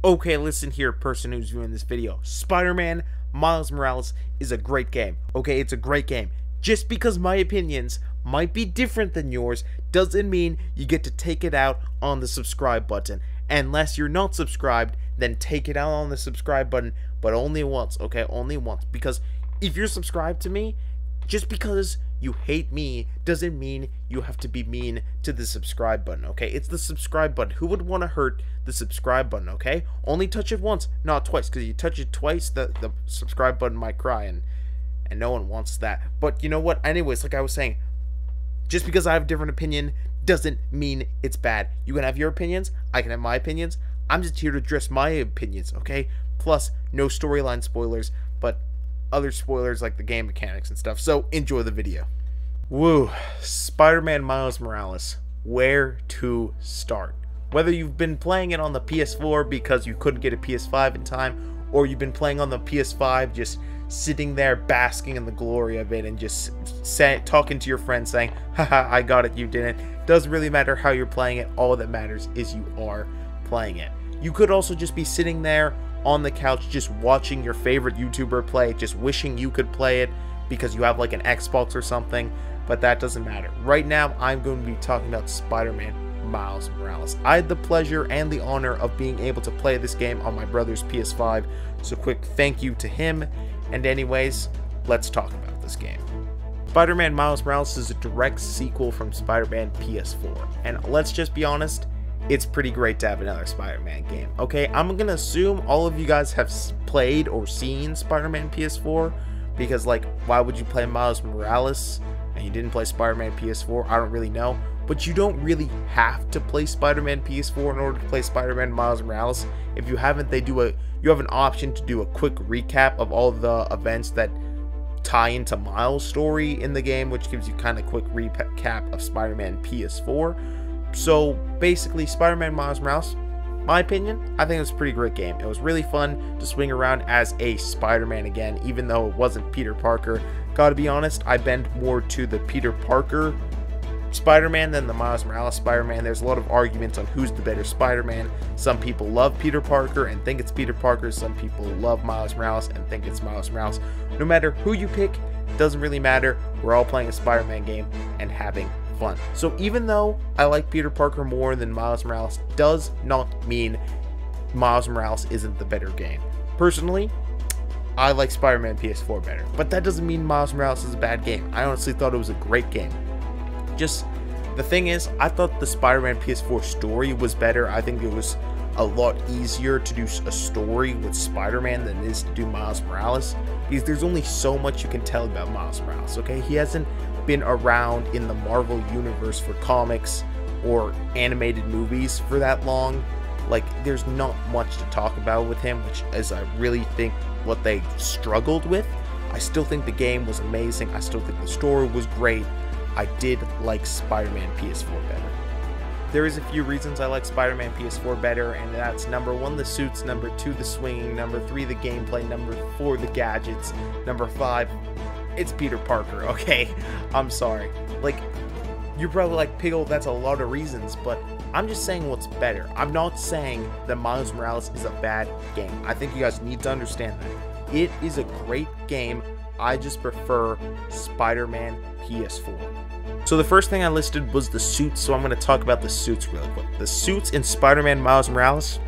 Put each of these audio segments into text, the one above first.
Okay, listen here, person who's viewing this video. Spider-Man Miles Morales is a great game. Okay, it's a great game. Just because my opinions might be different than yours doesn't mean you get to take it out on the subscribe button. Unless you're not subscribed, then take it out on the subscribe button, but only once, okay? Only once. Because if you're subscribed to me, just because you hate me doesn't mean you have to be mean to the subscribe button, okay? It's the subscribe button. Who would want to hurt the subscribe button, okay? Only touch it once, not twice, because you touch it twice, the subscribe button might cry, and no one wants that. But you know what? Anyways, like I was saying, just because I have a different opinion doesn't mean it's bad. You can have your opinions, I can have my opinions. I'm just here to address my opinions, okay? Plus, no storyline spoilers, but other spoilers like the game mechanics and stuff. So enjoy the video. Woo, Spider-Man Miles Morales. Where to start? Whether you've been playing it on the PS4 because you couldn't get a PS5 in time, or you've been playing on the PS5 just sitting there basking in the glory of it and just talking to your friends saying, haha, I got it, you didn't. Doesn't really matter how you're playing it. All that matters is you are playing it. You could also just be sitting there on the couch just watching your favorite YouTuber play, just wishing you could play it because you have like an Xbox or something, but that doesn't matter. Right now, I'm going to be talking about Spider-Man Miles Morales. I had the pleasure and the honor of being able to play this game on my brother's PS5, so quick thank you to him. And anyways, let's talk about this game. Spider-Man Miles Morales is a direct sequel from Spider-Man PS4, and let's just be honest, it's pretty great to have another Spider-Man game. Okay, I'm gonna assume all of you guys have played or seen Spider-Man PS4, because like, why would you play Miles Morales and you didn't play Spider-Man PS4? I don't really know, but you don't really have to play Spider-Man PS4 in order to play Spider-Man Miles Morales. If you haven't, you have an option to do a quick recap of all the events that tie into Miles' story in the game, which gives you kind of quick recap of Spider-Man PS4. So basically, Spider-Man Miles Morales, my opinion, I think it was a pretty great game. It was really fun to swing around as a Spider-Man again, even though it wasn't Peter Parker. Gotta be honest, I bend more to the Peter Parker Spider-Man than the Miles Morales Spider-Man. There's a lot of arguments on who's the better Spider-Man. Some people love Peter Parker and think it's Peter Parker. Some people love Miles Morales and think it's Miles Morales. No matter who you pick, doesn't really matter. We're all playing a Spider-Man game and having fun. So even though I like Peter Parker more than Miles Morales, does not mean Miles Morales isn't the better game. Personally, I like Spider-Man PS4 better, but that doesn't mean Miles Morales is a bad game. I honestly thought it was a great game. Just the thing is, I thought the Spider-Man PS4 story was better. I think it was a lot easier to do a story with Spider-Man than it is to do Miles Morales, because there's only so much you can tell about Miles Morales, okay? He hasn't been around in the Marvel universe for comics or animated movies for that long. Like, there's not much to talk about with him, which is, I really think, what they struggled with. I still think the game was amazing. I still think the story was great. I did like Spider-Man PS4 better. There is a few reasons I like Spider-Man PS4 better, and that's number 1, the suits, number 2, the swinging, number 3, the gameplay, number 4, the gadgets, number 5, it's Peter Parker, okay? I'm sorry. Like, you're probably like, Piggle, that's a lot of reasons, but I'm just saying what's better. I'm not saying that Miles Morales is a bad game. I think you guys need to understand that. It is a great game. I just prefer Spider-Man PS4. So the first thing I listed was the suits, so I'm going to talk about the suits really quick. The suits in Spider-Man Miles Morales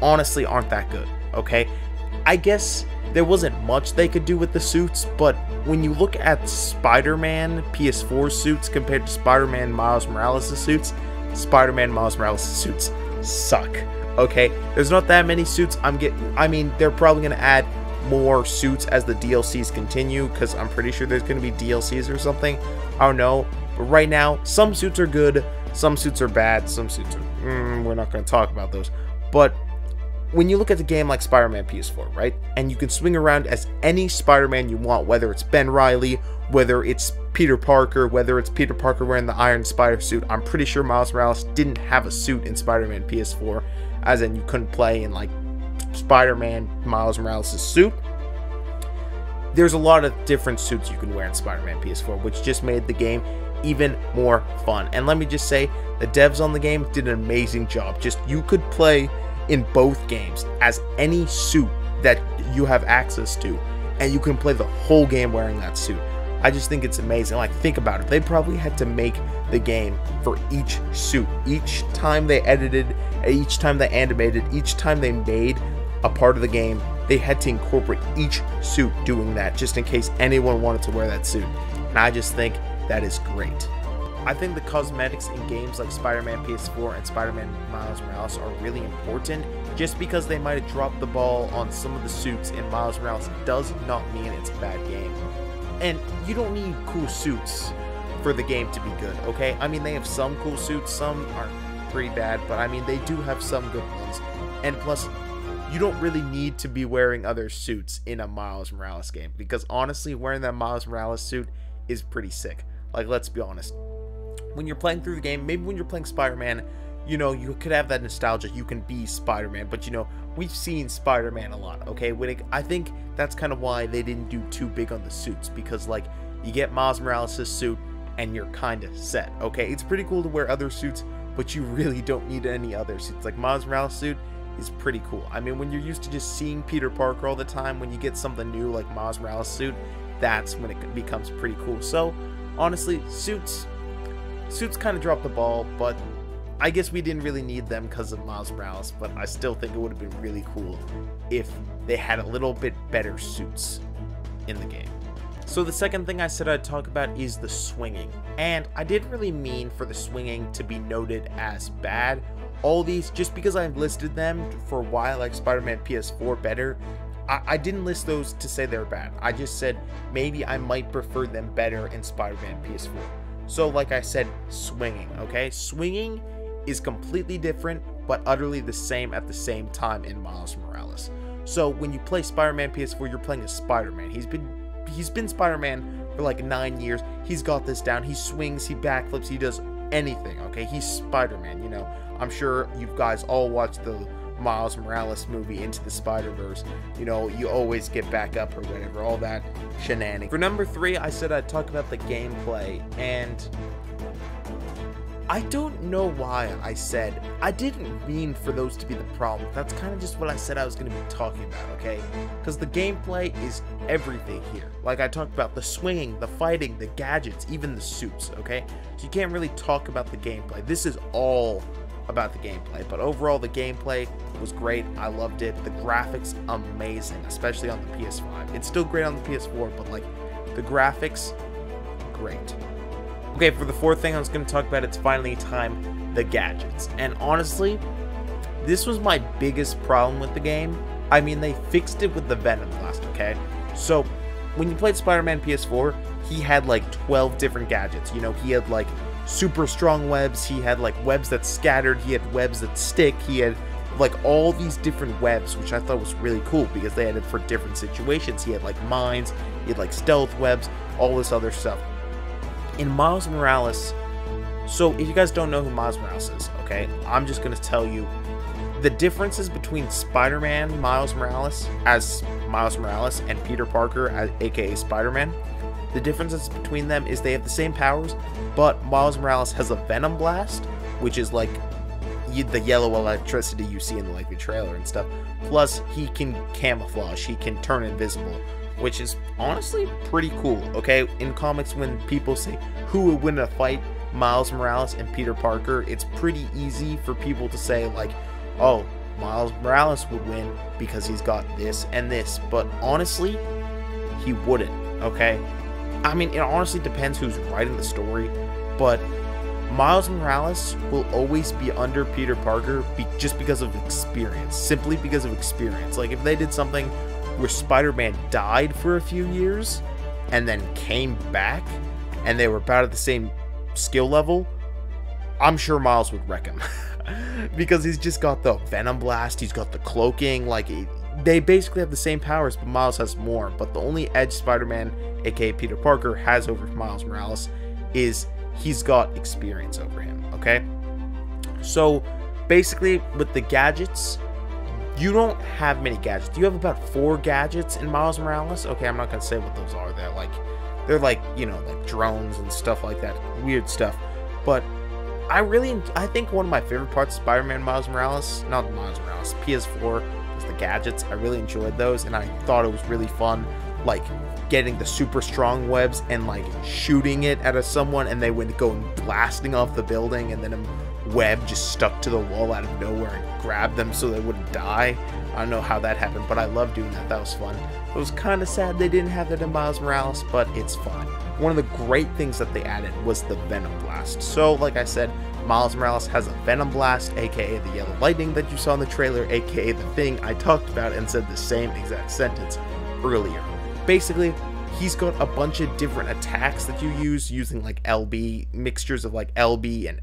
honestly aren't that good, okay? I guess there wasn't much they could do with the suits, but when you look at Spider-Man PS4 suits compared to Spider-Man Miles Morales' suits, Spider-Man Miles Morales' suits suck, okay? There's not that many suits. I mean, they're probably going to add more suits as the DLCs continue, because I'm pretty sure there's going to be DLCs or something. I don't know, but right now, some suits are good, some suits are bad, some suits are, we're not going to talk about those. But when you look at the game like Spider-Man PS4, right, and you can swing around as any Spider-Man you want, whether it's Ben Reilly, whether it's Peter Parker, whether it's Peter Parker wearing the Iron Spider suit. I'm pretty sure Miles Morales didn't have a suit in Spider-Man PS4, as in you couldn't play in like Spider-Man Miles Morales' suit. There's a lot of different suits you can wear in Spider-Man PS4, which just made the game even more fun. And let me just say, the devs on the game did an amazing job. Just, you could play in both games as any suit that you have access to, and you can play the whole game wearing that suit. I just think it's amazing. Like, think about it. They probably had to make the game for each suit. Each time they edited, each time they animated, each time they made a part of the game, they had to incorporate each suit doing that, just in case anyone wanted to wear that suit. And I just think that is great. I think the cosmetics in games like Spider-Man PS4 and Spider-Man Miles Morales are really important. Just because they might have dropped the ball on some of the suits in Miles Morales does not mean it's a bad game. And you don't need cool suits for the game to be good, okay? I mean, they have some cool suits, some are pretty bad, but I mean, they do have some good ones. And plus, you don't really need to be wearing other suits in a Miles Morales game, because honestly, wearing that Miles Morales suit is pretty sick. Like, let's be honest. When you're playing through the game, maybe when you're playing Spider-Man, you know, you could have that nostalgia, you can be Spider-Man, but you know, we've seen Spider-Man a lot, okay? I think that's kind of why they didn't do too big on the suits, because like, you get Miles Morales' suit, and you're kind of set, okay? It's pretty cool to wear other suits, but you really don't need any other suits. Like, Miles Morales' suit is pretty cool. I mean, when you're used to just seeing Peter Parker all the time, when you get something new like Miles Morales' suit, that's when it becomes pretty cool. So, honestly, suits kind of dropped the ball, but I guess we didn't really need them because of Miles Morales, but I still think it would have been really cool if they had a little bit better suits in the game. So the second thing I said I'd talk about is the swinging, and I didn't really mean for the swinging to be noted as bad. All these, just because I've listed them for why I like Spider-Man PS4 better, I didn't list those to say they're bad. I just said maybe I might prefer them better in Spider-Man PS4. So like I said, swinging, okay? Swinging is completely different, but utterly the same at the same time in Miles Morales. So when you play Spider-Man PS4, you're playing as Spider-Man. He's been Spider-Man for like 9 years. He's got this down. He swings, he backflips, he does anything, okay? He's Spider-Man, you know. I'm sure you guys all watched the Miles Morales movie Into the Spider-Verse. You know, you always get back up or whatever, all that shenanigans. For number 3, I said I'd talk about the gameplay, and I don't know why I said, I didn't mean for those to be the problem. That's kind of just what I said I was going to be talking about, okay? Because the gameplay is everything here. Like I talked about, the swinging, the fighting, the gadgets, even the suits, okay? So you can't really talk about the gameplay. This is all about the gameplay, but overall the gameplay was great. I loved it. The graphics, amazing, especially on the PS5. It's still great on the PS4, but like, the graphics, great. Okay, for the fourth thing I was going to talk about, it's finally time, the gadgets. And honestly, this was my biggest problem with the game. I mean, they fixed it with the Venom Blast, okay? So, when you played Spider-Man PS4, he had like 12 different gadgets. You know, he had like super strong webs, he had like webs that scattered, he had webs that stick, he had like all these different webs, which I thought was really cool because they had it for different situations. He had like mines, he had like stealth webs, all this other stuff. In Miles Morales, so if you guys don't know who Miles Morales is, okay, I'm just going to tell you the differences between Spider-Man Miles Morales as Miles Morales and Peter Parker, aka Spider-Man. The differences between them is they have the same powers, but Miles Morales has a Venom Blast, which is like the yellow electricity you see in the like the trailer and stuff. Plus, he can camouflage, he can turn invisible, which is honestly pretty cool, okay? In comics, when people say who would win a fight, Miles Morales and Peter Parker, it's pretty easy for people to say like, oh, Miles Morales would win because he's got this and this, but honestly, he wouldn't, okay? I mean, it honestly depends who's writing the story, but Miles Morales will always be under Peter Parker just because of experience, simply because of experience. Like, if they did something where Spider-Man died for a few years and then came back and they were about at the same skill level, I'm sure Miles would wreck him. Because he's just got the Venom Blast, he's got the cloaking, like, they basically have the same powers, but Miles has more. But the only edge Spider-Man, aka Peter Parker, has over Miles Morales is he's got experience over him, okay? So, basically, with the gadgets, you don't have many gadgets. You have about 4 gadgets in Miles Morales. Okay, I'm not going to say what those are. They're like, you know, like drones and stuff like that. Weird stuff. But I think one of my favorite parts of Spider-Man Miles Morales, not Miles Morales, PS4, was the gadgets. I really enjoyed those, and I thought it was really fun, like getting the super strong webs and like shooting it at someone, and they would go blasting off the building, and then a web just stuck to the wall out of nowhere and grabbed them so they wouldn't die. I don't know how that happened, but I love doing that. That was fun. It was kind of sad they didn't have that in Miles Morales, but it's fine. One of the great things that they added was the Venom Blast. So, like I said, Miles Morales has a Venom Blast, aka the yellow lightning that you saw in the trailer, aka the thing I talked about and said the same exact sentence earlier. Basically, he's got a bunch of different attacks that you use using like LB, mixtures of like LB and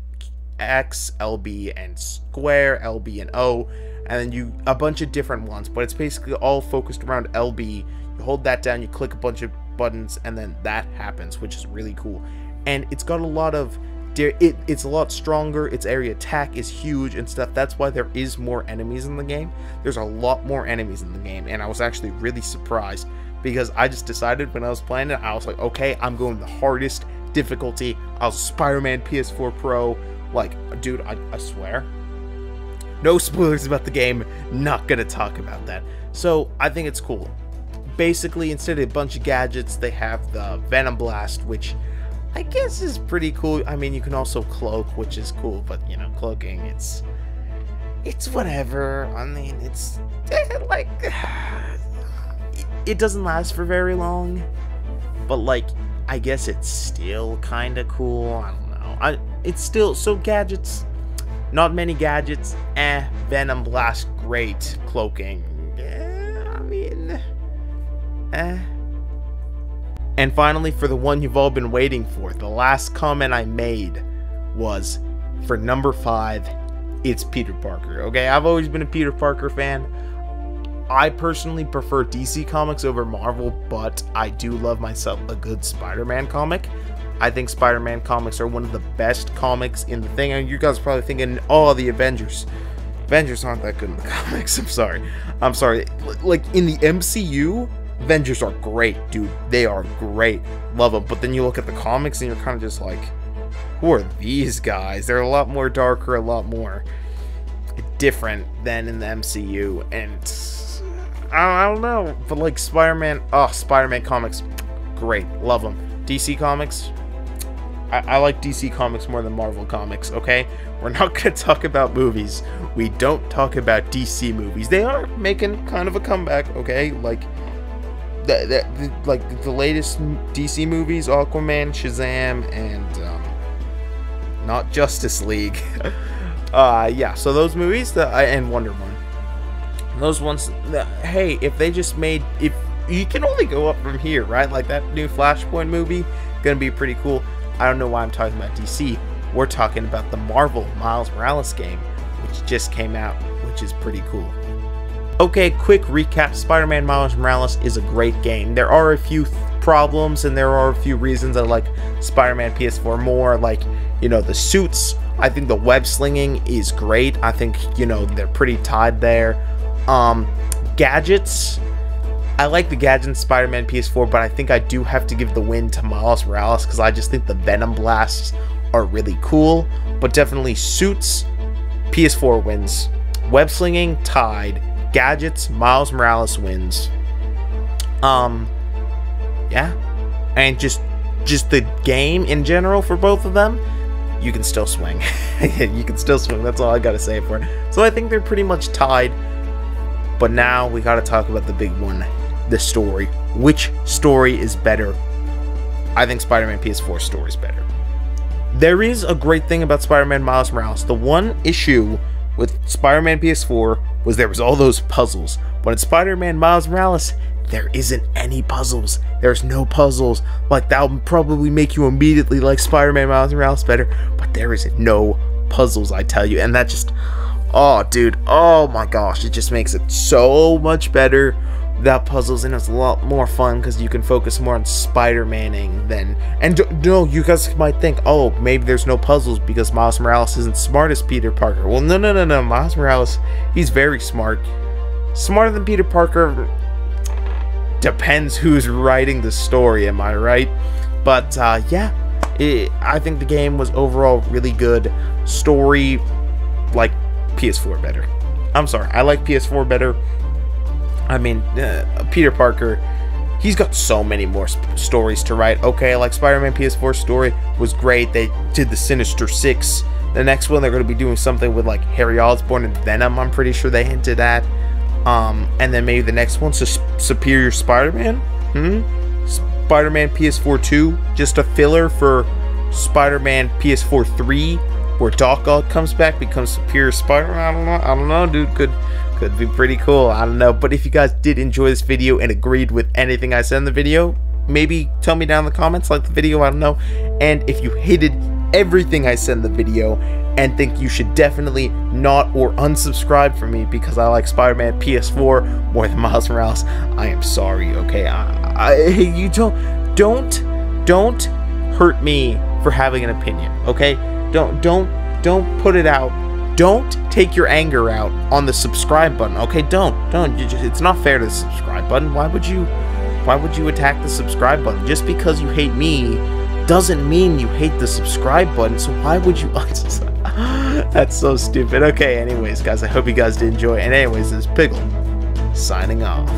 X, LB and square, LB and O, and then a bunch of different ones, but it's basically all focused around LB. You hold that down, you click a bunch of buttons, and then that happens, which is really cool. And it's got a lot of it's a lot stronger, its area attack is huge and stuff. That's why there is more enemies in the game. There's a lot more enemies in the game, and I was actually really surprised because I just decided when I was playing it, I was like, okay, I'm going the hardest difficulty. I was Spider-Man PS4 Pro. Like, dude, I swear, no spoilers about the game, not gonna talk about that. So I think it's cool. Basically, instead of a bunch of gadgets, they have the Venom Blast, which I guess is pretty cool. I mean, you can also cloak, which is cool, but you know, cloaking, it's whatever. I mean, it's like it doesn't last for very long, but like I guess it's still kind of cool. I don't know. It's still so gadgets. Not many gadgets. Venom Blast, great. Cloaking. I mean, And finally, for the one you've all been waiting for, the last comment I made was for number 5, it's Peter Parker. Okay, I've always been a Peter Parker fan. I personally prefer DC comics over Marvel, but I do love myself a good Spider-Man comic. I think Spider-Man comics are one of the best comics in the thing. And you guys are probably thinking, oh, the Avengers. Avengers aren't that good in the comics. I'm sorry. Like, in the MCU, Avengers are great, dude. They are great. Love them. But then you look at the comics and you're kind of just like, who are these guys? They're a lot more darker, a lot more different than in the MCU. And I don't know. But like Spider-Man comics, great. Love them. DC comics, I like DC comics more than Marvel comics, okay? We're not going to talk about movies. We don't talk about DC movies. They are making kind of a comeback, okay? Like the latest DC movies, Aquaman, Shazam, and not Justice League. Yeah, so those movies, and Wonder Woman. Those ones, hey, if they just made, if you can only go up from here, right? Like that new Flashpoint movie, gonna be pretty cool. I don't know why I'm talking about DC. We're talking about the Marvel Miles Morales game, which just came out, which is pretty cool. Okay, quick recap. Spider-Man Miles Morales is a great game. There are a few problems, and there are a few reasons I like Spider-Man PS4 more. Like, you know, the suits. I think the web slinging is great. I think, you know, they're pretty tied there. Gadgets. I like the gadgets in Spider-Man PS4, but I think I do have to give the win to Miles Morales because I just think the Venom Blasts are really cool. But definitely suits, PS4 wins. Web slinging, tied. Gadgets, Miles Morales wins. Yeah. And just the game in general for both of them, you can still swing. You can still swing. That's all I gotta say for it. So I think they're pretty much tied. But now we gotta talk about the big one. The story. Which story is better? I think Spider-Man PS4 story is better. There is a great thing about Spider-Man Miles Morales. The one issue with Spider-Man PS4 was there was all those puzzles. But in Spider-Man Miles Morales, there isn't any puzzles. There's no puzzles. Like, that would probably make you immediately like Spider-Man Miles Morales better. But there is no puzzles, I tell you. And that just, oh, dude, oh my gosh. It just makes it so much better without puzzles, and it's a lot more fun because you can focus more on Spider-Maning than, and no, you guys might think, oh, maybe there's no puzzles because Miles Morales isn't smart as Peter Parker. Well, no, Miles Morales, he's very smart. Smarter than Peter Parker. Depends who's writing the story, am I right? But, yeah, I think the game was overall really good. Story, like PS4 better. I'm sorry, I like PS4 better. I mean, Peter Parker, he's got so many more stories to write. Okay, like Spider-Man PS4 story was great. They did the Sinister Six. The next one, they're going to be doing something with like Harry Osborn and Venom. I'm pretty sure they hinted at. And then maybe the next one's Superior Spider-Man. Spider-Man PS4 2, just a filler for Spider-Man PS4 3, where Doc Ock comes back, becomes Superior Spider-Man. I don't know, dude. Could be pretty cool. I don't know. But if you guys did enjoy this video and agreed with anything I said in the video, maybe tell me down in the comments, like the video, I don't know. And if you hated everything I said in the video and think you should definitely not or unsubscribe from me because I like Spider-Man PS4 more than Miles Morales, I am sorry, okay? You don't hurt me for having an opinion, okay? Don't put it out. Don't take your anger out on the subscribe button, okay? Don't. It's not fair to the subscribe button. Why would you attack the subscribe button? Just because you hate me doesn't mean you hate the subscribe button, so why would you unsubscribe? That's so stupid. Okay, anyways, guys, I hope you guys did enjoy. And anyways, this is Piggle, signing off.